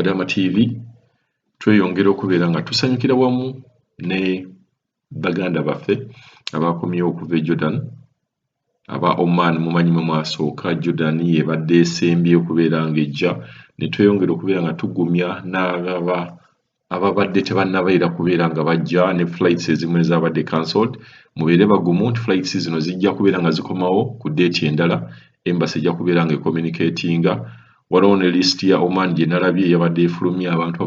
Bakadaama TV tweyongera okubeera nga tusanyukira wamu ne baganda baffe abakomyewo okuva e Jordan aba Oman. Mumanyi mwe mwasooka Jordan yebadde esembye okubeera nga ejja ne tweyongera okubeera nga tugumya ababadde tebannabeera kubeera nga bajja ne flights ezimu ezabadde cancelled. Mubeere bagumu nti flights zino zijja kubeera nga zikomawo ku date endala. Embassy ejja kubeera nga communicatinga. Waliwo ne list ya Oman gye nalabye yabadde efulumya abantu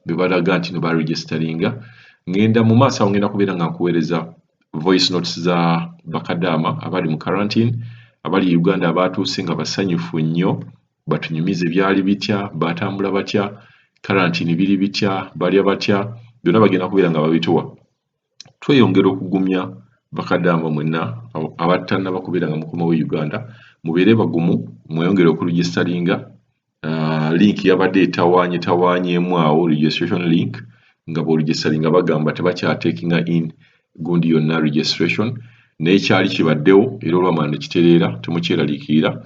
bebalaga nti ne baregisteringa. Ngenda mu maaso ngenda kubeera nga nkuweereza voice notes za Bakadaama abali mu quarantine, abali Uganda abaatuuse nga basanyufu nnyo, batunyumize byali bitya, batambula batya, quarantine biri bitya, balya batya, byonna bagenda kubeera nga babituwa. Tweyongera okugumya Bakadaama mwenna abatannaba kubeera nga mukomawo Uganda, mubeere bagumu, mweyongere okuregisteringa. Link yabadde etawaanyemu awo, registration link, nga bw'oregisteringa bagamba tebakyatekinga in gundi yonna registration. N'ekyali kibaddewo era olwamala ne kitereera, temukyeraliikirira.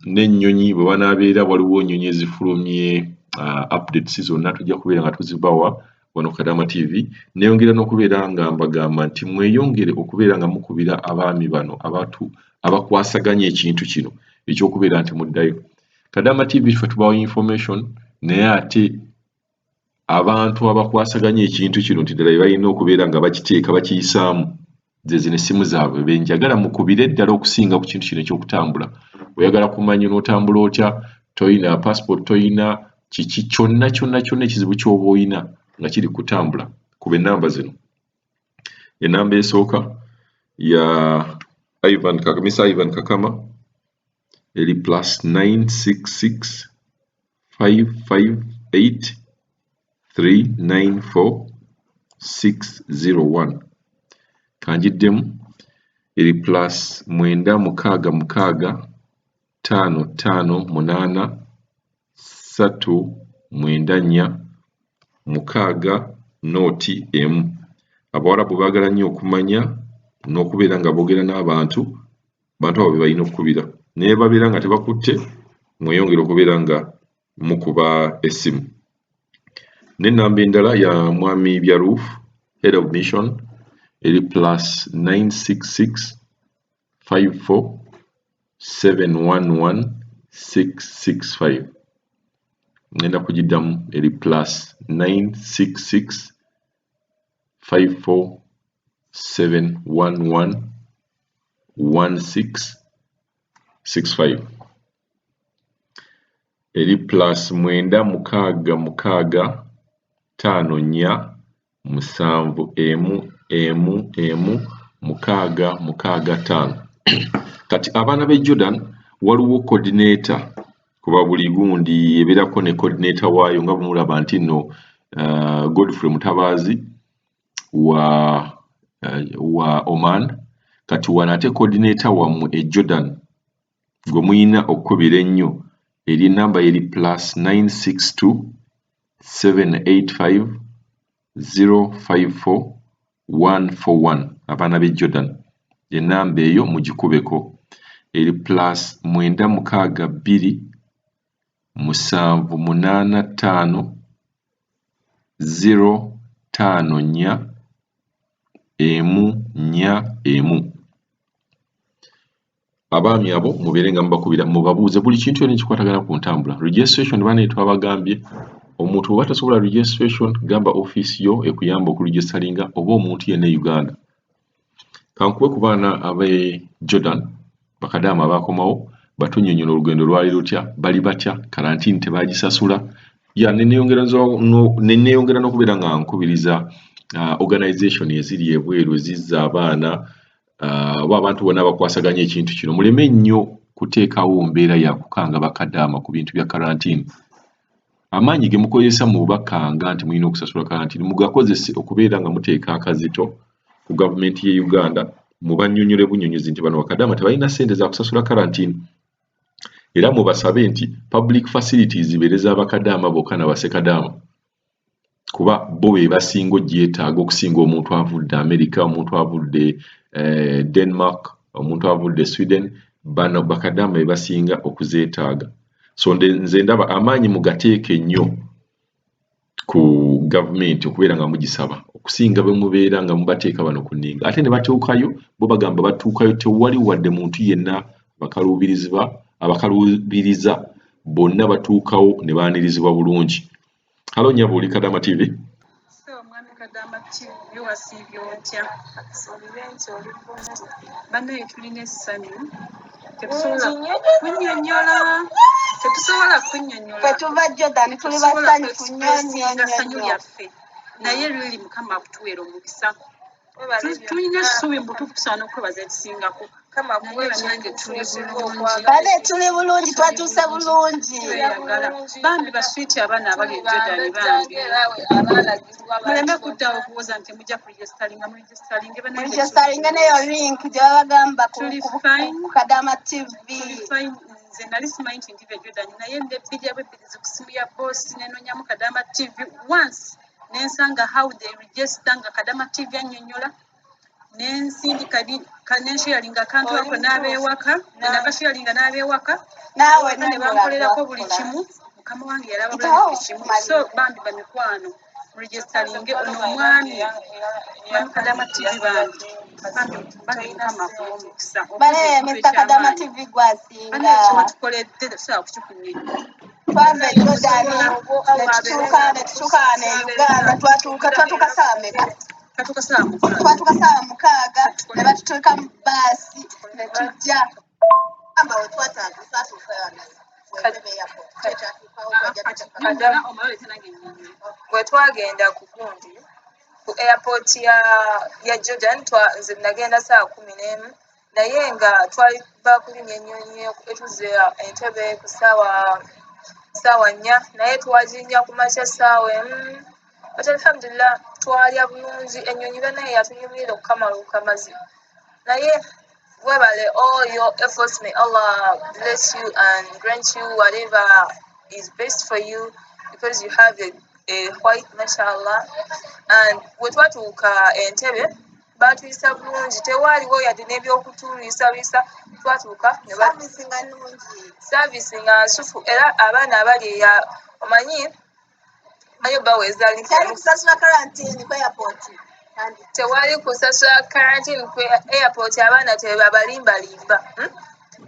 N'ennyonyi bwe banaabeera waliwo ennyonyi ezifulumye, updates zonna tujja kubeera nga tuzibawa wano Bakadaama TV. Neyongera n'okubeera nga mbagamba nti mweyongere okubeera nga mukubira abaami bano abakwasaganya ekintu kino ekyokubeera nti muddayo. Bakadaama TV ffe tubawa information, naye ate abantu abakwasaganya ekintu kino nti ddala balina okubeera nga bakiteeka bakiyisaamu zezino essimu zaabwe benjagala mukubire ddala okusinga ku kintu kino ekyokutambula. Oyagala kumanya n'otambula otya, toyina passport, toyina kiki kyonna ekizibu ky'oba oyina nga kiri kutambula. Kuba ennamba zino. Ennamba esooka ya Mr. Ivan Kakama eri +966 558 394 601. Kanjiddemu eri +966 558 394 601. Abawarabu baagala nnyo okumanya n'okubeera nga boogera n'abantu, bantu abo be balina okukubira. Naye babeera nga tebakutte, mweyongere okubeera nga mukuba essimu. N'ennamba endala ya Mwami Byaruf, Head of Mission, eri +966 54 711 665. Ngenda kugiddamu eri +966 54 711 1665. Eri +966 54 711 665. Kati abaana b'e Jordan waliwo coordinator kuba buli gundi ebeerako ne coordinator waayo nga bw'omulaba nti nno Godfrey Mutabaazi wa Oman. Kati wano ate coordinator wammwe e Jordan gwe muyina okukubira ennyo eri ennamba eri +962 785 054 141. Abaana b'e Jordan ennamba eyo mugikubeko. Eri +962 785 054 141. Abaami abo mubeere nga mubakubira, mubabuuze buli kintu yonna ekikwatagana ku ntambula. Registration bane twabagambye, omuntu bw'aba tasobola registration gamba office yo ekuyamba okuregisteringa oba omuntu yenna e Uganda. Kankube ku baana ab'e Jordan, Bakadaama abakomawo, batunnyonnyola olugendo lwali lutya, bali batya, karantini tebaagisasula. Nenneeyongera n'okubeera nga nkubiriza organization eziri ebweru ezizza abaana oba abantu bonna abakwasaganya ekintu kino, muleme nnyo kuteekawo mbeera ya kukanga Bakadaama ku bintu bya karantini. Amaanyi ge mukozesa mu bakanga nti mulina okusasula karantini mugakozese okubeera nga muteeka akazito ku gavumenti y'e Uganda, mubannyonnyole bunnyonnyozi nti bano Bakadaama tebalina ssente za kusasula karantini. Era mubasabe nti public facilities zibeere z'Abakadaama bokka n'Abasekadaama, kuba bo be basinga ogyetaaga okusinga omuntu avudde America, omuntu avudde Denmark, omuntu avudde Sweden. Bano Bakadaama be basinga okuzeetaaga. so nze ndaba amaanyi mugateeke nnyo ku gavumenti okubeera nga mugisaba okusinga bwe mubeera nga mubateeka bano ku nninga ate ne batuukayo bo bagamba batuukayo tewali wadde muntu yenna abakalubiriza bonna batuukawo ne baanirizibwa bulungi. Halo nnyabo oli Kadaama TV. Omwami Kadaama TV wasiibye otya? Bannaye tulina essanyu tetusobola kunnyonnyola tetuva Jordan tuli basanyufu nnyo ssanyu lyaffe naye lweri Mukama akutuweera omukisa. Tulina essuubi mbutuufu tusaana okwebaza ekisingako. Nange tuli bulungi. Bale tuli bulungi twatuuse bulungi. Bambi baswiti abaana abali e Jordan bambi. Muleme kuddawo okuwoza nti mujja kuregistaringa muregistaringa neyo link gye babagamba ku Kadaama TV. Nze nali simanyi nti ndiva e Jordan naye ndebbirya bwebbirizi ku simu ya boosi nenonyamu Kadaama TV once nensanga how they register nga Kadaama TV annyonnyola nensindika nensharinga akantu ako n'abeewaka nakasharinga n'abeewaka ne bankolerako buli kimu. Mukama wange yalaba buli kimu. So bambi bamikwano muregistaringe ono omwami Kadaama TV bambi Mukama akuwa omukisa. Bale Mr. Kadaama TV gwasinga kyewatukoledde tetusobola kukikunnyonnyola. twava e Jordan netutuuka ne Uganda twatuuka ssaawa meka? Twatuuka ssaawa 6 ne batuteeka mu baasi ne tujja amba we twatuuka bwe twagenda ku gundi ku airport ya Jordan nze nagenda ssaawa 11 naye nga twali bakulinnya ennyonyi etuze Entebbe ku ssaawa 4 naye twaginnya ku makya ssaawa 1 but alhamdulillah twalya bulungi ennyonyi naye yatunyumira okukamala okukamazi naye webale all your efforts, may Allah bless you and grant you whatever is best for you because you have a white mashallah. And wetwatuuka Entebbe batuyisa bulungi tewaaliwo yadde n'ebyokutuliisabisa twatuuka service nga nsufu era abaana abali omanyi ayo baweza kusasula quarantine ku airport tewali kusasula quarantine ku airport abaana tebabalimbalimba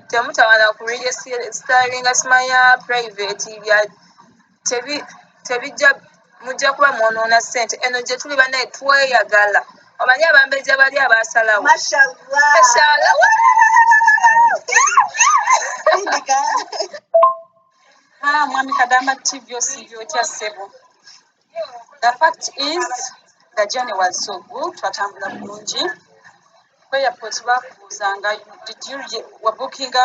temutawana ku registaringa simanya private tebijja mujja kuba mwonoona ssente eno gye tuli bannaye tweyagala omanyi abambejja bali abasalawo mashallah Mwami Kadaama TV osiibye otya ssebo? The fact is the journey was so good. Twatambula bulungi ku airport bakubuuzanga wabukinga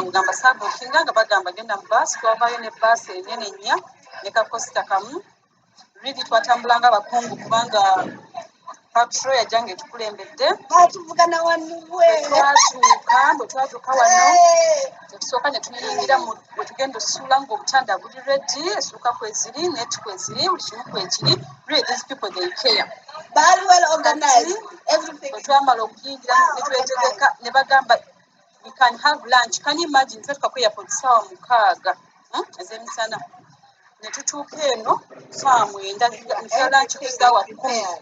ngamba saabukinga nga bagamba genda mu baasi twavaayo ne baasi enene nnya ne kakosita kamu really twatambulanga abakungu kubanga patro yajjanga etukulembedde batuvugana wanuwe twatuuka wano tetusooka ne tuyingira bwe tugenda osuula ng'obutanda buli ready essuuka kweziri net kweziri buli kimu kwekiri really these people they care very well organized everything. Bwe twamala okuyingira ne twetegeka ne bagamba we can have lunch. Can you imagine twatuuka ku airport ssaawa 6 ez'emisana ne tutuuka eno ssaawa 9 ntya lunch ku ssaawa 10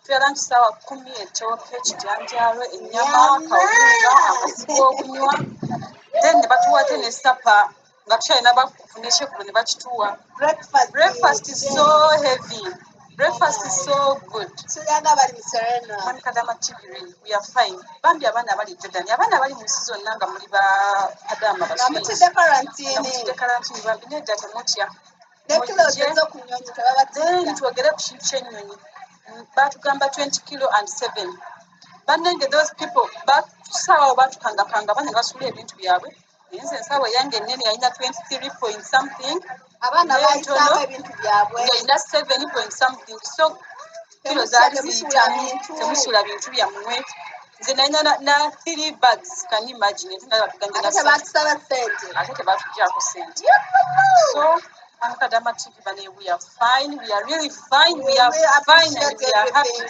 Tuyalanchi ssaawa 10 ekyoke ekijanjaalo ennyama kawunga amazzi g'okunywa then ne batuwate ne sapa nga tukyalina bafuna ekyeggulo ne bakituwa. Breakfast is so heavy. Breakfast is so good. Mwami Kadaama TV, we are fine. Bambi abaana abali Jordan, abaana abali mu nsi zonna nga muli ba Kadaama baswiti. Namutudde quarantine. Bambi nedda temutya. Twogere ku kintu ky'ennyonyi. Batugamba 20 kilo and 7. Bannange those people batusaawo batukangakanga bane basula ebintu byabwe. Nze ensaawa yange ennene yalina 23 point something. Abaana bayisawo ebintu byabwe. Yalina 7 point something. So kilo zaali ziyitamu temusula bintu byammwe. Nze nalina na 3 bags. Can you imagine? Ate batusaba ssente. Ate tebatuggyako ssente. So Kadaama TV, we are fine. We are really fine. We are fine and we are happy.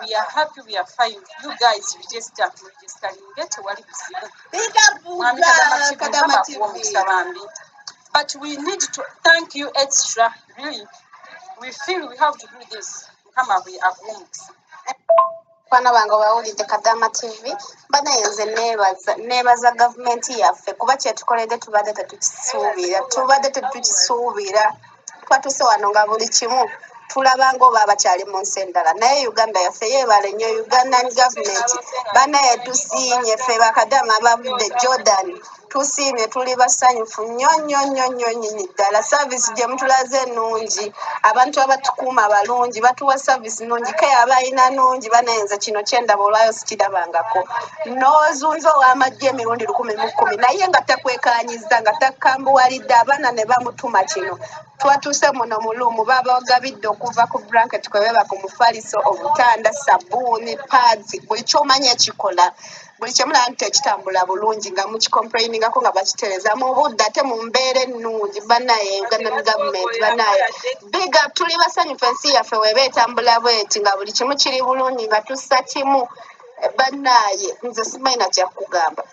We are happy, we are fine. You guys register tewali buzibu. Mwami Kadama TV omukisa bambi. But we need to thank you extra, really. We feel we have to do this. Come up with a omukisa. Bana bange bawulidde Kadama TV banayenze neebaza gavumenti yaffe kuba kyetukoledde tubadde tetukisuubira twatuse wano nga buli kimu tulabanga oba abakyali mu nsi endala naye Uganda yaffe yeebale nnyo Ugandan government banaye tusiimye ffe bakadaama abavudde Jordan tusiimye tuli basanyufu nnyo ddala saavisi gye mutulaze ennungi abantu abatukuuma balungi batuwa saavisi nnungi ke aba alina nnungi banayenze kino kyendaba olwayo sikirabangako n'ozunza ow'amagye emirundi 10,000 naye nga takwekaanyiza nga takambuwalidde abaana ne bamutuma kino twatuuse muno mulumu babagabidde okuva ku blanket kwe beba ku mufaliso obutanda sabbuuni pads buli kyomanya ekikola buli kyemulaba nti tekitambula bulungi nga mukikomplainingako nga bakitereza mu budde ate mu mbeera ennungi banaye Ugandan government banaye big up tuli basanyufu ensi yaffe weeba etambula bweti nga buli kimu kiri bulungi nga tussa kimu banaye nze simayina kyakugamba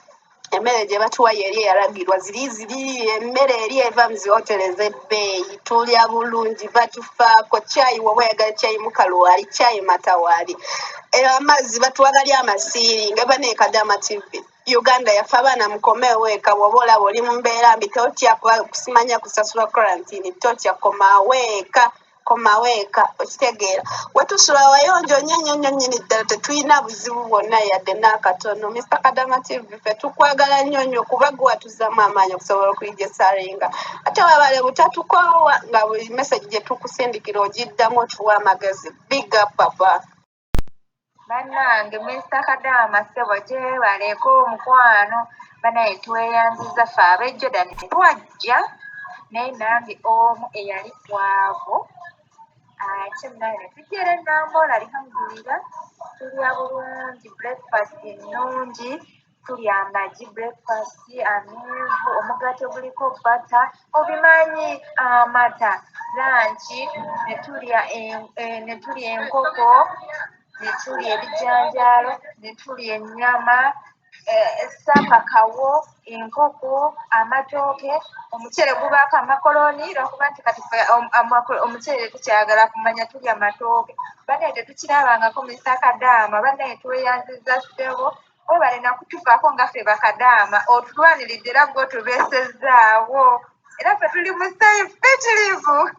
emmere gye batuwa yeri eyalagirwa ziri emmere eri eva mu zihotele z'ebbeeyi tulya bulungi batufaako caayi woba oyagala caayi mukaluwaali caayi matawaali amazzi batuwagalya amasiiri nga bane Kadama TV Uganda yaffe abaana mukomeewo eka woba olaba oli mu mbeera mbi totya kusimanya kusasula quarantine totya komawo eka okitegeera wetusula wayonjo nnyo nnyini ddala tetulina buzibu bwonna yadde n'akatono Mr. Kadama TV ffe tukwagala nnyo kuba gwe watuzzamu amaanyi okusobola okulijesalinga ate wabale butatukoowa nga buli message gye tukusindikira ogiddamu otuwa amagezi big up papa bannange Mr. Kadama ssebo gyebaleko omukwano banaye tweyanziza ffe ab'ejjoda ne twajja naye nange omu eyali kwavo ate naye ne tujjera ennambola alhamdulillah tulya bulungi breakfast ennungi tulya amagi breakfast amenvu omugaate guliko bata obimanyi amata lanchi ne tulya enkoko ne tulya ebijanjaalo ne tulya ennyama sapakawo enkoko amatooke omuceere gubaako amakoloni lwakuba nti kati omuceere tukyagala kumanya tulya matooke banaye tetukirabangako Mr. Kadama banaye tweyanziza ssebo webale nakutufaako nga ffe bakadaama otulwaniridde era gwe otubeesezzaawo era ffe tuli musayi ffetirivu